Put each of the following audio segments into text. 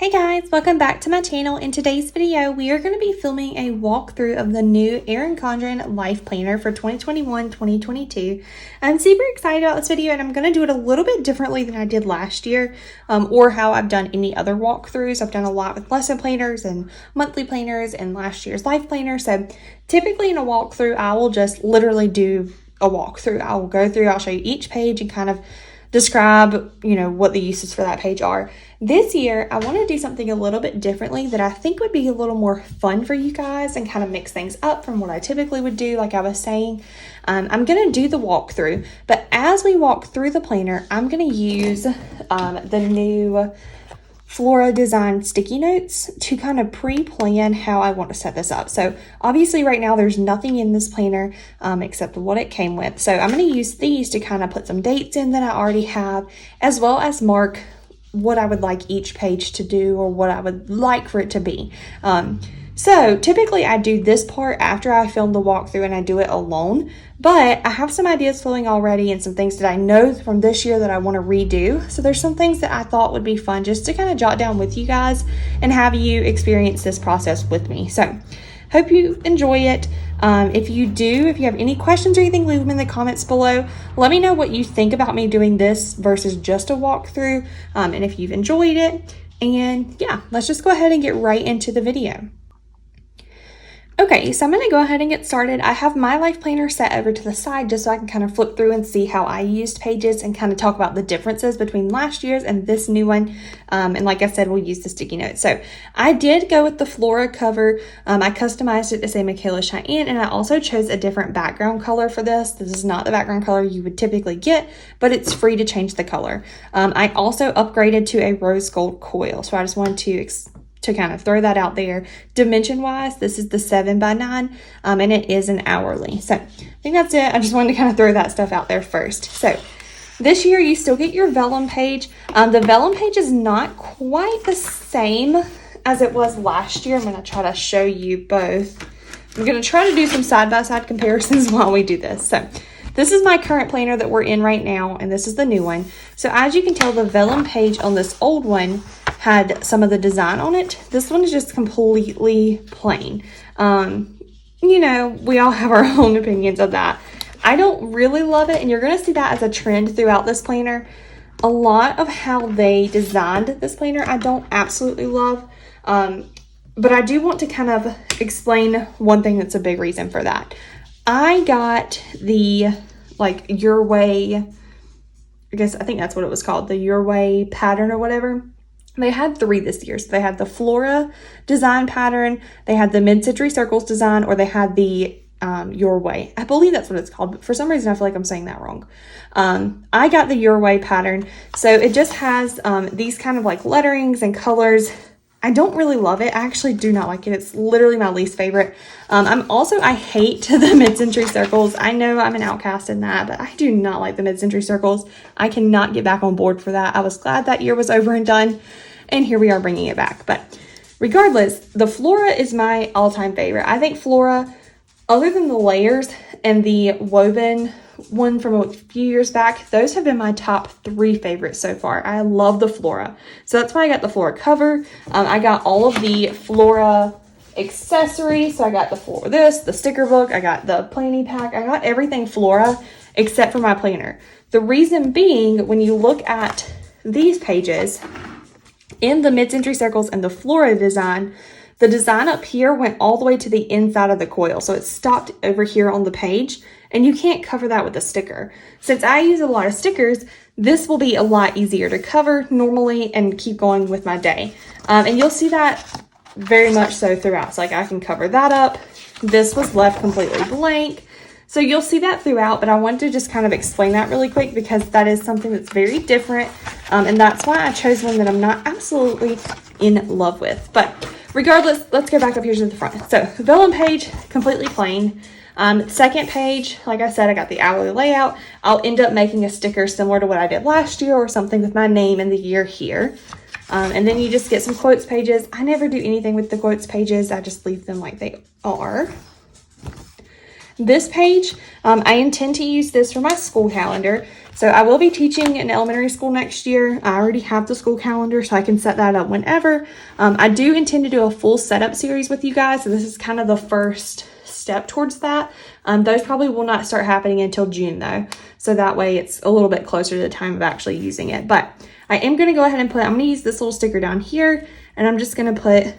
Hey guys, welcome back to my channel. In today's video, we are going to be filming a walkthrough of the new Erin Condren Life Planner for 2021-2022. I'm super excited about this video and I'm going to do it a little bit differently than I did last year or how I've done any other walkthroughs. I've done a lot with lesson planners and monthly planners and last year's Life Planner. So typically in a walkthrough, I will just literally do a walkthrough. I will go through, I'll show you each page and kind of describe, what the uses for that page are. This year, I want to do something a little bit differently that I think would be a little more fun for you guys and kind of mix things up from what I typically would do, like I was saying. I'm going to do the walkthrough, but as we walk through the planner, I'm going to use the new Flora Design sticky notes to kind of pre-plan how I want to set this up. So obviously right now there's nothing in this planner except what it came with. So I'm going to use these to kind of put some dates in that I already have, as well as mark what I would like each page to do or what I would like for it to be. So typically I do this part after I film the walkthrough and I do it alone, but I have some ideas flowing already and some things that I know from this year that I want to redo. So there's some things that I thought would be fun just to kind of jot down with you guys and have you experience this process with me. So hope you enjoy it. If you have any questions or anything, leave them in the comments below. Let me know what you think about me doing this versus just a walkthrough, and if you've enjoyed it. And yeah, let's just go ahead and get right into the video. Okay, so I'm going to go ahead and get started. I have my Life Planner set over to the side just so I can kind of flip through and see how I used pages and kind of talk about the differences between last year's and this new one. And like I said, we'll use the sticky notes. So I did go with the Flora cover. I customized it to say Michaela Cheyenne, and I also chose a different background color for this. This is not the background color you would typically get, but it's free to change the color. I also upgraded to a rose gold coil. So I just wanted to kind of throw that out there. Dimension wise, this is the 7x9 and it is an hourly. So I think that's it. I just wanted to kind of throw that stuff out there first. So this year you still get your Vellum page. The Vellum page is not quite the same as it was last year. I'm going to try to show you both. I'm going to try to do some side-by-side comparisons while we do this. So this is my current planner that we're in right now, and this is the new one. So as you can tell, the Vellum page on this old one had some of the design on it. This one is just completely plain. We all have our own opinions of that. I don't really love it, and you're going to see that as a trend throughout this planner. A lot of how they designed this planner I don't absolutely love, but I do want to kind of explain one thing that's a big reason for that. I got the Your Way, I think that's what it was called, the Your Way pattern or whatever. They had 3 this year. So they had the Flora design pattern, they had the mid-century circles design, or they had the Your Way. I believe that's what it's called, but for some reason I feel like I'm saying that wrong. I got the Your Way pattern. So it just has these kind of letterings and colors. I don't really love it. I actually do not like it. It's literally my least favorite. I hate the mid-century circles. I know I'm an outcast in that, but I do not like the mid-century circles. I cannot get back on board for that. I was glad that year was over and done, and here we are bringing it back. But regardless, the Flora is my all-time favorite. I think Flora, other than the layers and the woven one from a few years back, those have been my top 3 favorites so far. I love the Flora. So that's why I got the Flora cover. I got all of the Flora accessories. So I got the sticker book, I got the planning pack, I got everything Flora except for my planner. The reason being, when you look at these pages in the mid-century circles and the Flora design, the design up here went all the way to the inside of the coil. So it stopped over here on the page, and you can't cover that with a sticker. Since I use a lot of stickers, this will be a lot easier to cover normally and keep going with my day. And you'll see that very much so throughout. So I can cover that up. This was left completely blank. So you'll see that throughout, but I wanted to just kind of explain that really quick because that is something that's very different. And that's why I chose one that I'm not absolutely in love with. But regardless, let's go back up here to the front. So Vellum page, completely plain. Second page, like I said, I got the hourly layout. I'll end up making a sticker similar to what I did last year or something with my name and the year here. And then you just get some quotes pages. I never do anything with the quotes pages. I just leave them like they are. This page, I intend to use this for my school calendar. So I will be teaching in elementary school next year. I already have the school calendar, so I can set that up whenever. I do intend to do a full setup series with you guys. So this is kind of the first step towards that. Those probably will not start happening until June though. So that way it's a little bit closer to the time of actually using it. But I am going to go ahead and I'm going to use this little sticker down here, and I'm just going to put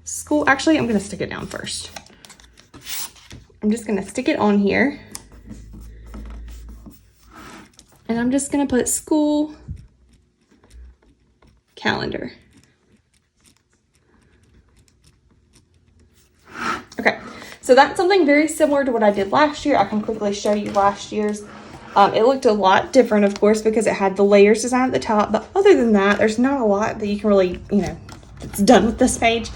school. Actually, I'm going to stick it down first. I'm just going to stick it on here. And I'm just going to put school calendar. Okay, so that's something very similar to what I did last year. I can quickly show you last year's. It looked a lot different, of course, because it had the layers design at the top. But other than that, there's not a lot that you can really, it's done with this page.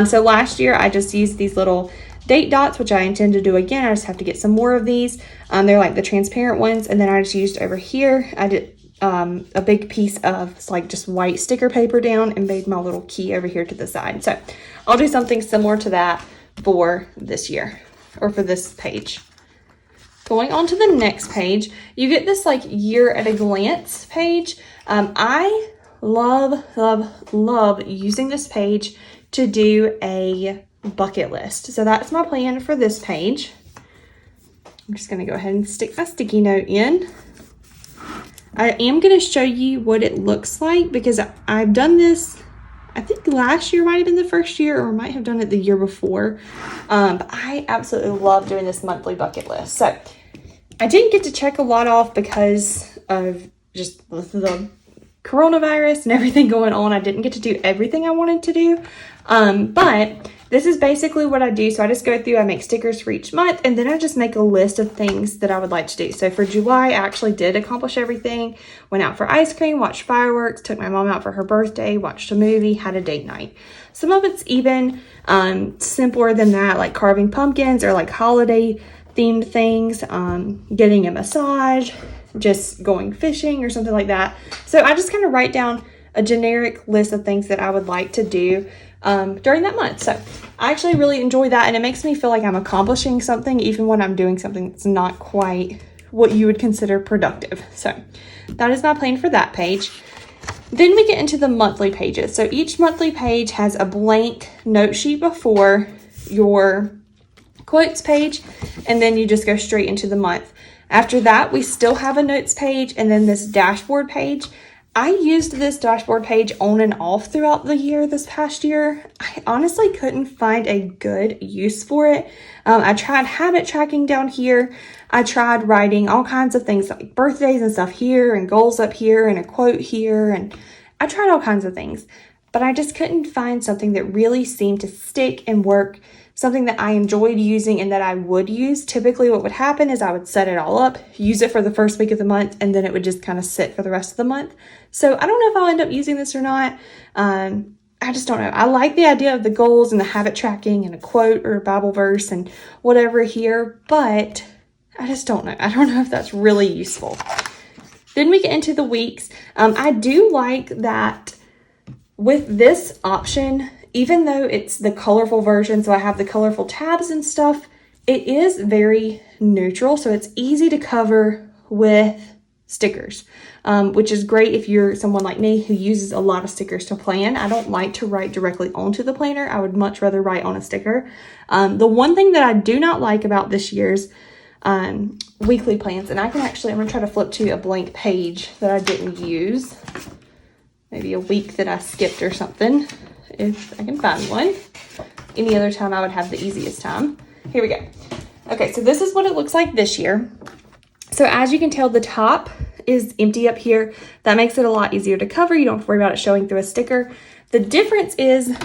So last year, I just used these little date dots, which I intend to do again. I just have to get some more of these. They're like the transparent ones. And then I just used over here, I did a big piece of like just white sticker paper down and made my little key over here to the side. So I'll do something similar to that for this year, or for this page. Going on to the next page, you get this like year at a glance page. I love using this page to do a bucket list. So that's my plan for this page. I'm just going to go ahead and stick my sticky note in. I am going to show you what it looks like because I've done this, I think last year might have been the first year, or might have done it the year before. But I absolutely love doing this monthly bucket list. So I didn't get to check a lot off because of just the coronavirus and everything going on. I didn't get to do everything I wanted to do. But this is basically what I do. So I just go through, I make stickers for each month, and then I just make a list of things that I would like to do. So for July, I actually did accomplish everything. Went out for ice cream, watched fireworks, took my mom out for her birthday, watched a movie, had a date night. Some of it's even simpler than that, like carving pumpkins or like holiday themed things, getting a massage, just going fishing or something like that. So I just kind of write down a generic list of things that I would like to do during that month. So I actually really enjoy that, and it makes me feel like I'm accomplishing something even when I'm doing something that's not quite what you would consider productive. So that is my plan for that page. Then we get into the monthly pages. So each monthly page has a blank note sheet before your quotes page, and then you just go straight into the month. After that, we still have a notes page and then this dashboard page. I used this dashboard page on and off throughout the year this past year. I honestly couldn't find a good use for it. I tried habit tracking down here. I tried writing all kinds of things like birthdays and stuff here, and goals up here, and a quote here, and I tried all kinds of things, but I just couldn't find something that really seemed to stick and work, something that I enjoyed using and that I would use. Typically what would happen is I would set it all up, use it for the first week of the month, and then it would just kind of sit for the rest of the month. So I don't know if I'll end up using this or not. I just don't know. I like the idea of the goals and the habit tracking and a quote or a Bible verse and whatever here, but I just don't know. I don't know if that's really useful. Then we get into the weeks. I do like that with this option, even though it's the colorful version, so I have the colorful tabs and stuff, it is very neutral. So it's easy to cover with stickers, which is great if you're someone like me who uses a lot of stickers to plan. I don't like to write directly onto the planner. I would much rather write on a sticker. The one thing that I do not like about this year's weekly plans, and I'm going to try to flip to a blank page that I didn't use. Maybe a week that I skipped or something, if I can find one. Any other time I would have the easiest time. Here we go. Okay, so this is what it looks like this year. So as you can tell, the top is empty up here. That makes it a lot easier to cover. You don't have to worry about it showing through a sticker. The difference is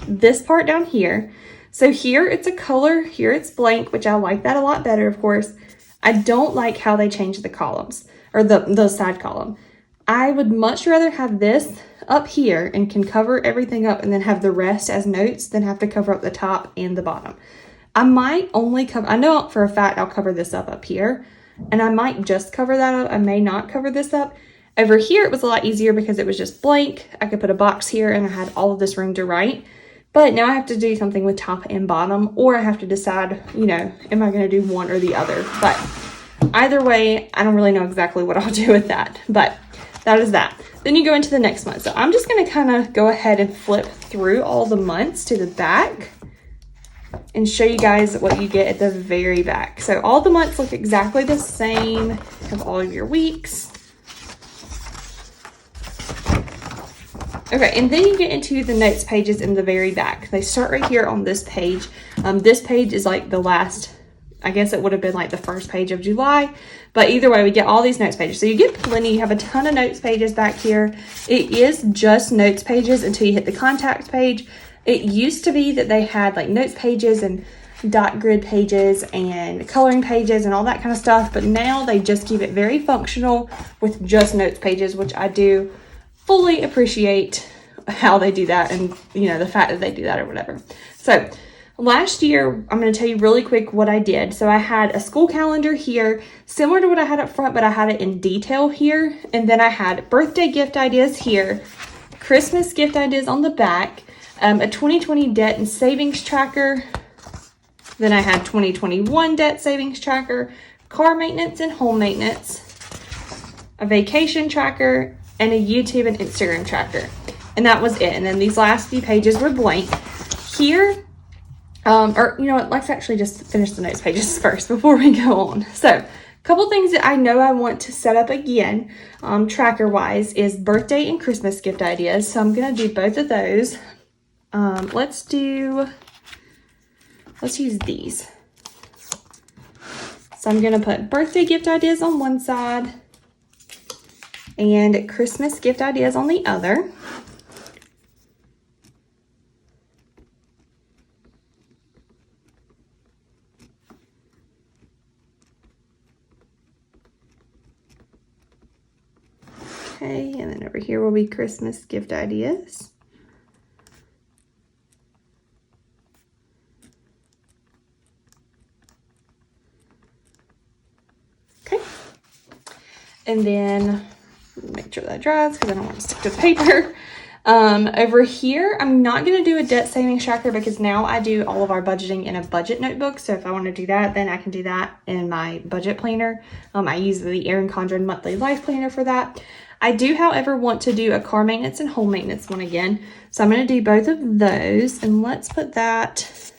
this part down here. So here it's a color, here it's blank, which I like that a lot better, of course. I don't like how they changed the columns, or the side column. I would much rather have this up here and can cover everything up and then have the rest as notes than have to cover up the top and the bottom. I might only cover, I know for a fact I'll cover this up here, and I might just cover that up. I may not cover this up. Over here, it was a lot easier because it was just blank. I could put a box here and I had all of this room to write. But now I have to do something with top and bottom, or I have to decide, am I going to do one or the other? But either way, I don't really know exactly what I'll do with that, but that is that. Then you go into the next month. So I'm just going to kind of go ahead and flip through all the months to the back and show you guys what you get at the very back. So all the months look exactly the same. Have all of your weeks. Okay, and then you get into the notes pages in the very back. They start right here on this page. This page is like the last, I guess it would have been like the first page of July, but either way, we get all these notes pages. So you get plenty, you have a ton of notes pages back here. It is just notes pages until you hit the contacts page. It used to be that they had like notes pages and dot grid pages and coloring pages and all that kind of stuff, but now they just keep it very functional with just notes pages, which I do fully appreciate how they do that, and you know, the fact that they do that or whatever. So last year, I'm going to tell you really quick what I did. So I had a school calendar here, similar to what I had up front, but I had it in detail here. And then I had birthday gift ideas here, Christmas gift ideas on the back, a 2020 debt and savings tracker. Then I had 2021 debt savings tracker, car maintenance and home maintenance, a vacation tracker, and a YouTube and Instagram tracker. And that was it. And then these last few pages were blank. Here, or you know what, let's actually just finish the notes pages first before we go on. So a couple things that I know I want to set up again, tracker wise, is birthday and Christmas gift ideas. So I'm going to do both of those. Let's use these. So I'm going to put birthday gift ideas on one side and Christmas gift ideas on the other. Okay, and then over here will be Christmas gift ideas. Okay, and then make sure that dries because I don't want to stick to the paper. Over here, I'm not going to do a debt savings tracker because now I do all of our budgeting in a budget notebook. So if I want to do that, then I can do that in my budget planner. I use the Erin Condren monthly life planner for that. I do, however, want to do a car maintenance and home maintenance one again. So I'm going to do both of those, and let's put that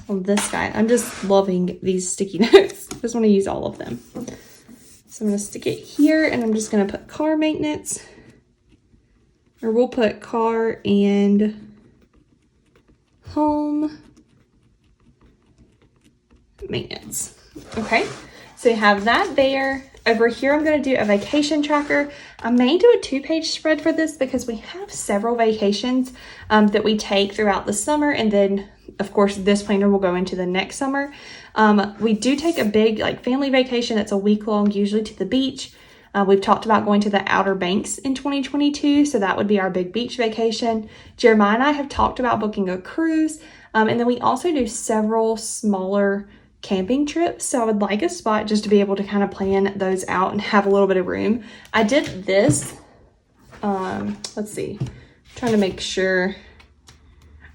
on this guy. I'm just loving these sticky notes. I just want to use all of them. So I'm going to stick it here, and I'm just going to put car maintenance, or we'll put car and home maintenance. Okay, so you have that there. Over here, I'm going to do a vacation tracker. I may do a 2-page spread for this because we have several vacations that we take throughout the summer, and then of course this planner will go into the next summer. We do take a big like family vacation that's a week long, usually to the beach. We've talked about going to the Outer Banks in 2022, so that would be our big beach vacation. Jeremiah and I have talked about booking a cruise, and then we also do several smaller camping trips, so I would like a spot just to be able to kind of plan those out and have a little bit of room. I did this, let's see, I'm trying to make sure.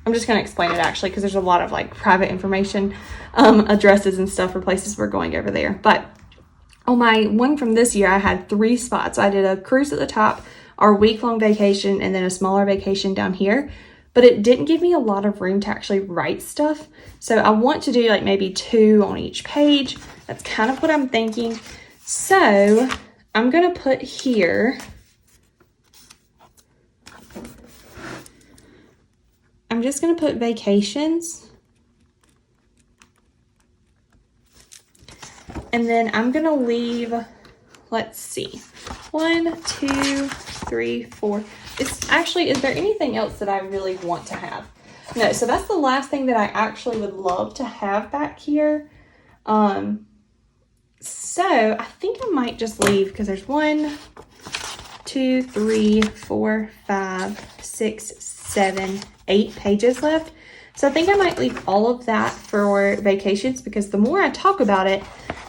I'm just going to explain it actually because there's a lot of like private information, addresses and stuff for places we're going over there. But on my one from this year, I had 3 spots. I did a cruise at the top, our week-long vacation, and then a smaller vacation down here. But it didn't give me a lot of room to actually write stuff. So I want to do like maybe 2 on each page. That's kind of what I'm thinking. So I'm going to put here, I'm just going to put vacations. And then I'm going to leave, let's see, 1, 2, 3, 4. It's actually, is there anything else that I really want to have? No, so that's the last thing that I actually would love to have back here. So I think I might just leave because there's 1, 2, 3, 4, 5, 6, 7, 8 pages left. So I think I might leave all of that for vacations, because the more I talk about it,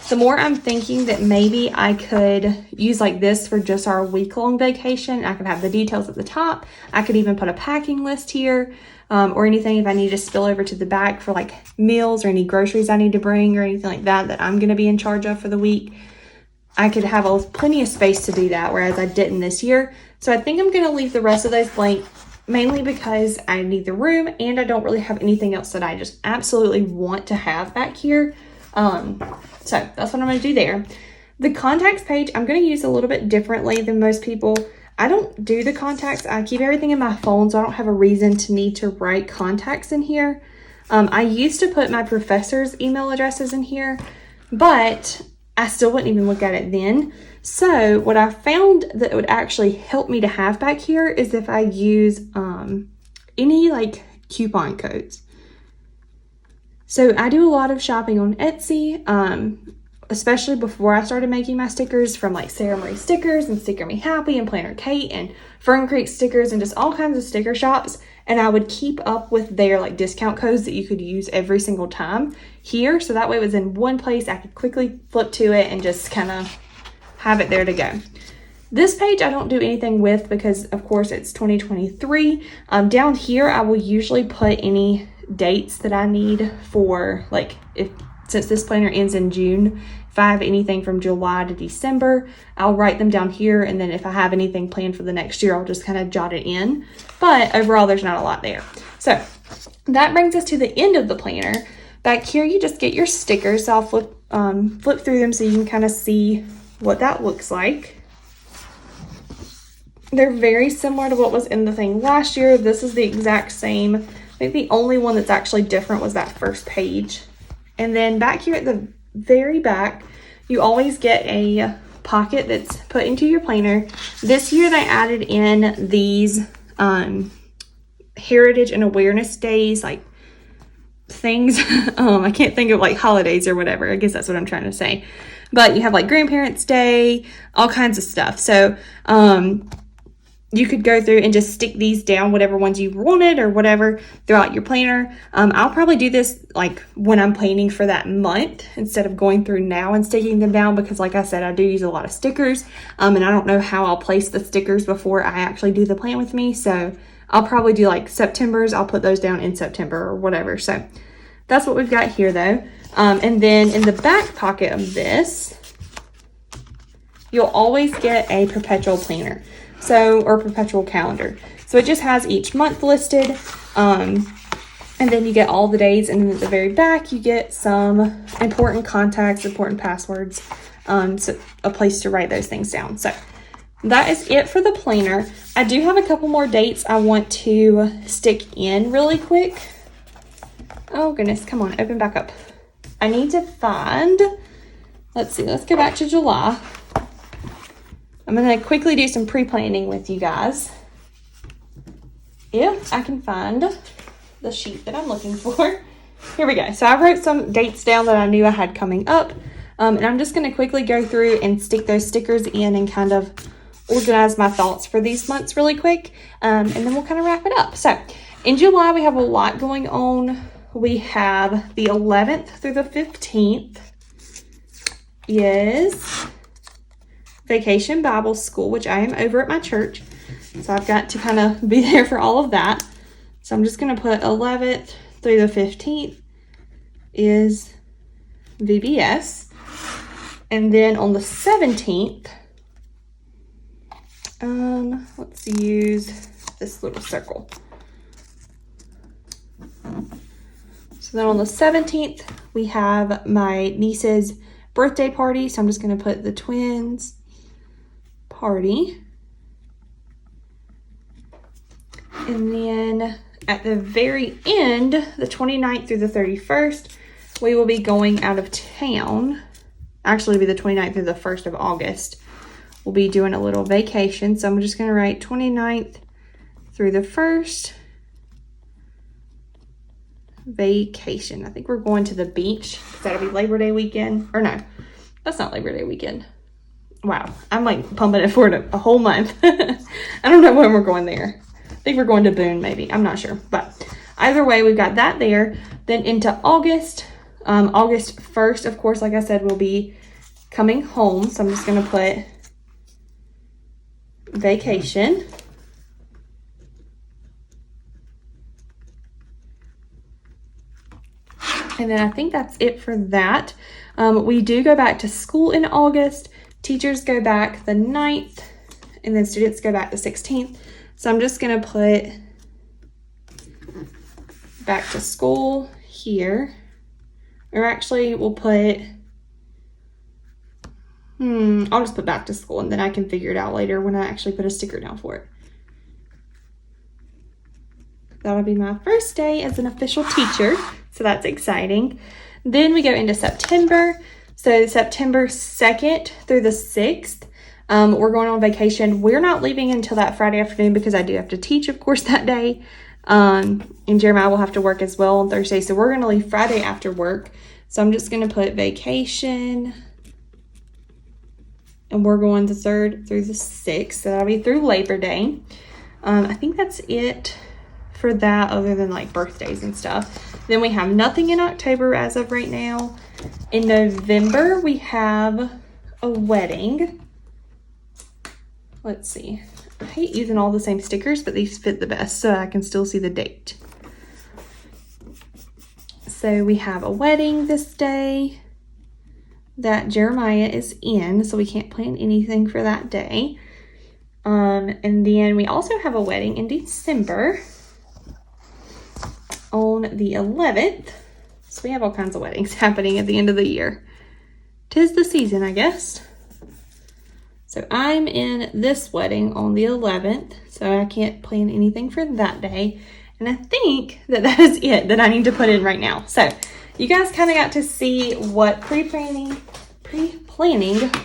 the more I'm thinking that maybe I could use like this for just our week-long vacation. I could have the details at the top. I could even put a packing list here, or anything if I need to spill over to the back for like meals or any groceries I need to bring or anything like that that I'm going to be in charge of for the week. I could have plenty of space to do that, whereas I didn't this year. So I think I'm going to leave the rest of those blank, mainly because I need the room and I don't really have anything else that I just absolutely want to have back here. So that's what I'm going to do there. The contacts page, I'm going to use a little bit differently than most people. I don't do the contacts. I keep everything in my phone, so I don't have a reason to need to write contacts in here. I used to put my professor's email addresses in here, but I still wouldn't even look at it then. So what I found that would actually help me to have back here is if I use any like coupon codes. So I do a lot of shopping on Etsy, especially before I started making my stickers, from like Sarah Marie Stickers and Sticker Me Happy and Planner Kate and Fern Creek Stickers and just all kinds of sticker shops. And I would keep up with their like discount codes that you could use every single time here. So that way it was in one place. I could quickly flip to it and just kind of have it there to go. This page I don't do anything with because of course it's 2023. Down here I will usually put any dates that I need for, like, since this planner ends in June, if I have anything from July to December, I'll write them down here, and then if I have anything planned for the next year, I'll just kind of jot it in. But overall, there's not a lot there. So that brings us to the end of the planner. Back here, you just get your stickers. So I'll flip through them so you can kind of see what that looks like. They're very similar to what was in the thing last year. This is the exact same. I think the only one that's actually different was that first page. And then back here at the very back, you always get a pocket that's put into your planner. This year they added in these Heritage and Awareness Days, like things. I can't think of like holidays or whatever. I guess that's what I'm trying to say. But you have like Grandparents' Day, all kinds of stuff. So you could go through and just stick these down, whatever ones you wanted or whatever, throughout your planner. I'll probably do this like when I'm planning for that month instead of going through now and sticking them down, because like I said, I do use a lot of stickers, and I don't know how I'll place the stickers before I actually do the plan with me. So I'll probably do like September's. I'll put those down in September or whatever. So that's what we've got here though. And then in the back pocket of this, you'll always get a perpetual planner. Or perpetual calendar. So it just has each month listed, and then you get all the days, and then at the very back you get some important contacts, important passwords, so a place to write those things down. So that is it for the planner. I do have a couple more dates I want to stick in really quick. Oh goodness, come on, open back up. I need to find, let's see, let's go back to July. I'm going to quickly do some pre-planning with you guys, if I can find the sheet that I'm looking for. Here we go. So I wrote some dates down that I knew I had coming up, and I'm just going to quickly go through and stick those stickers in and kind of organize my thoughts for these months really quick, and then we'll kind of wrap it up. So in July, we have a lot going on. We have the 11th through the 15th is Vacation Bible School, which I am over at my church. So I've got to kind of be there for all of that. So I'm just going to put 11th through the 15th is VBS. And then on the 17th, let's use this little circle. So then on the 17th, we have my niece's birthday party. So I'm just going to put the twins party. And then at the very end, the 29th through the 31st, we will be going out of town. Actually, it'll be the 29th through the 1st of August. We'll be doing a little vacation. So I'm just going to write 29th through the 1st. Vacation. I think we're going to the beach. That'll be Labor Day weekend. Or no, that's not Labor Day weekend. Wow, I'm like pumping it forward a whole month. I don't know when we're going there. I think we're going to Boone maybe. I'm not sure. But either way, we've got that there. Then into August, August 1st, of course, like I said, we'll be coming home. So I'm just going to put vacation. And then I think that's it for that. We do go back to school in August. Teachers go back the 9th, and then students go back the 16th. So I'm just going to put back to school here. Or actually, we'll put, I'll just put back to school, and then I can figure it out later when I actually put a sticker down for it. That'll be my first day as an official teacher, so that's exciting. Then we go into September. So September 2nd through the 6th, we're going on vacation. We're not leaving until that Friday afternoon because I do have to teach, of course, that day. And Jeremiah will have to work as well on Thursday. So we're going to leave Friday after work. So I'm just going to put vacation. And we're going the 3rd through the 6th. So that'll be through Labor Day. I think that's it for that, other than like birthdays and stuff. Then we have nothing in October as of right now. In November, we have a wedding. Let's see. I hate using all the same stickers, but these fit the best so I can still see the date. So we have a wedding this day that Jeremiah is in, so we can't plan anything for that day. And then we also have a wedding in December on the 11th. So we have all kinds of weddings happening at the end of the year. 'Tis the season, I guess. So I'm in this wedding on the 11th, so I can't plan anything for that day. And I think that that is it that I need to put in right now. So you guys kind of got to see what pre-planning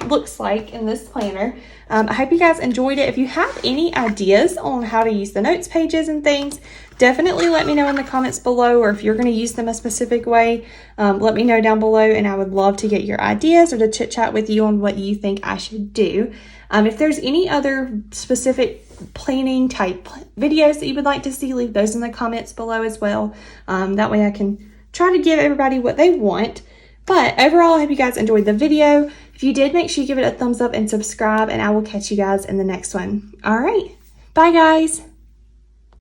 looks like in this planner. I hope you guys enjoyed it. If you have any ideas on how to use the notes pages and things, definitely let me know in the comments below, or if you're going to use them a specific way, let me know down below, and I would love to get your ideas or to chit chat with you on what you think I should do. If there's any other specific planning type videos that you would like to see, leave those in the comments below as well. That way I can try to give everybody what they want. But overall, I hope you guys enjoyed the video. If you did, make sure you give it a thumbs up and subscribe, and I will catch you guys in the next one. All right. Bye, guys.